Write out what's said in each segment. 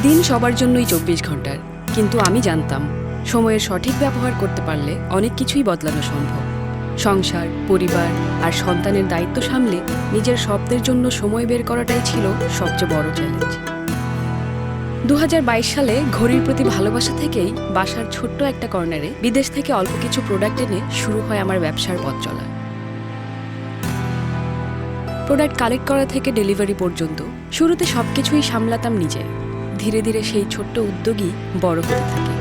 দিন সবার জন্যই ২৪ ঘন্টার, কিন্তু আমি জানতাম সময়ের সঠিক ব্যবহার করতে পারলে অনেক কিছুই বদলানো সম্ভব। সংসার, পরিবার আর সন্তানের দায়িত্ব সামলে নিজের স্বপ্নের জন্য সময় বের করাটাই ছিল সবচেয়ে বড় চ্যালেঞ্জ। ২০২২ সালে ঘড়ির প্রতি ভালোবাসা থেকেই বাসার ছোট্ট একটা কর্নারে বিদেশ থেকে অল্প কিছু প্রোডাক্ট এনে শুরু হয় আমার ব্যবসার পথ চলা। প্রোডাক্ট কালেক্ট করা থেকে ডেলিভারি পর্যন্ত শুরুতে সবকিছুই সামলাতাম নিজে। ধীরে ধীরে সেই ছোট্ট উদ্যোগই বড় হতে থাকে।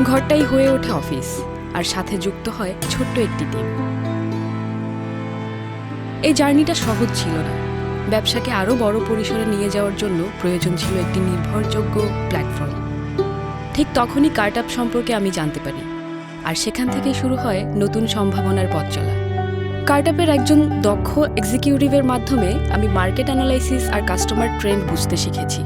ঘরটাই হয়ে ওঠে অফিস, আর সাথে যুক্ত হয় ছোট্ট একটি টিম। এই জার্নিটা সহজ ছিল না। ব্যবসাকে আরও বড় পরিসরে নিয়ে যাওয়ার জন্য প্রয়োজন ছিল একটি নির্ভরযোগ্য প্ল্যাটফর্ম। ঠিক তখনই কার্টআপ সম্পর্কে আমি জানতে পারি, আর সেখান থেকেই শুরু হয় নতুন সম্ভাবনার পথ চলা। কার্টআপের একজন দক্ষ এক্সিকিউটিভের মাধ্যমে আমি মার্কেট অ্যানালাইসিস আর কাস্টমার ট্রেন্ড বুঝতে শিখেছি।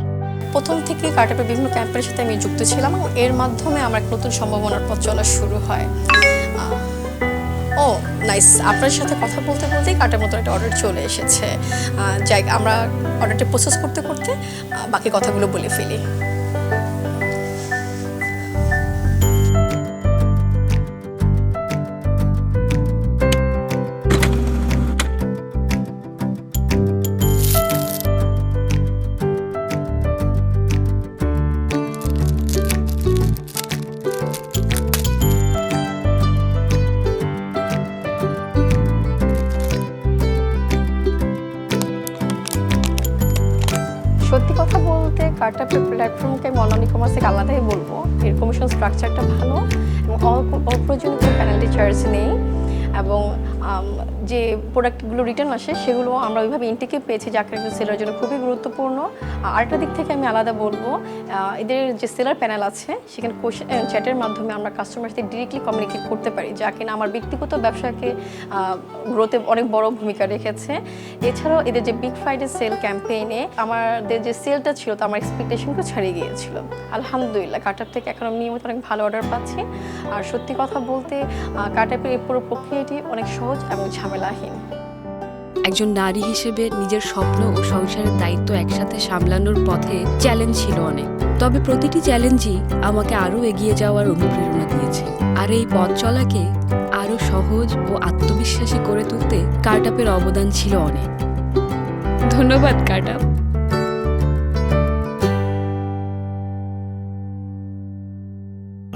প্রথম থেকে কার্টআপের বিভিন্ন ক্যাম্পের সাথে আমি যুক্ত ছিলাম এবং এর মাধ্যমে আমার এক নতুন সম্ভাবনার পথ চলা শুরু হয়। ও নাইস, আপনার সাথে কথা বলতে বলতেই কার্টআপ মতো একটা অর্ডার চলে এসেছে। যাই, আমরা অর্ডারটা প্রসেস করতে করতে বাকি কথাগুলো বলে ফেলি। সত্যি কথা বলতে কার্টআপের প্ল্যাটফর্মকে আমি অনলাইন ই-কমার্স থেকে আলাদাই বলবো। এর কমিশন স্ট্রাকচারটা ভালো এবং অপ্রয়োজনীয় কোনো পেনাল্টি চার্জ নেই, এবং যে প্রোডাক্টগুলো রিটার্ন আসে সেগুলো আমরা ওইভাবে ইনটেকে পেয়েছি, যাকে একজন সেলার জন্য খুবই গুরুত্বপূর্ণ। আরেকটা দিক থেকে আমি আলাদা বলবো, এদের যে সেলার প্যানেল আছে সেখানে চ্যাটের মাধ্যমে আমরা কাস্টমার সাথে ডিরেক্টলি কমিউনিকেট করতে পারি, যা কিনা আমার ব্যক্তিগত ব্যবসাকে গ্রোথে অনেক বড় ভূমিকা রেখেছে। এছাড়াও এদের যে বিগ ফ্রাইডে সেল ক্যাম্পেইনে আমাদের যে সেলটা ছিল তা আমার এক্সপেকটেশনকে ছাড়িয়ে গিয়েছিল। আলহামদুলিল্লাহ, কার্টআপ থেকে এখন আমি নিয়মিত অনেক ভালো অর্ডার পাচ্ছি। আর সত্যি কথা বলতে কার্টআপের এই পুরো প্রক্রিয়াটি অনেক সহজ এবং ঝামেলাহীন। একজন নারী হিসেবে নিজের স্বপ্ন ও সংসারের দায়িত্ব একসাথে সামলানোর পথে চ্যালেঞ্জ ছিল অনেক, তবে প্রতিটি চ্যালেঞ্জই আমাকে আরও এগিয়ে যাওয়ার অনুপ্রেরণা দিয়েছে। আর এই পথ চলাকে আরও সহজ ও আত্মবিশ্বাসী করে তুলতে কার্টআপের অবদান ছিল অনেক। ধন্যবাদ কার্টআপ।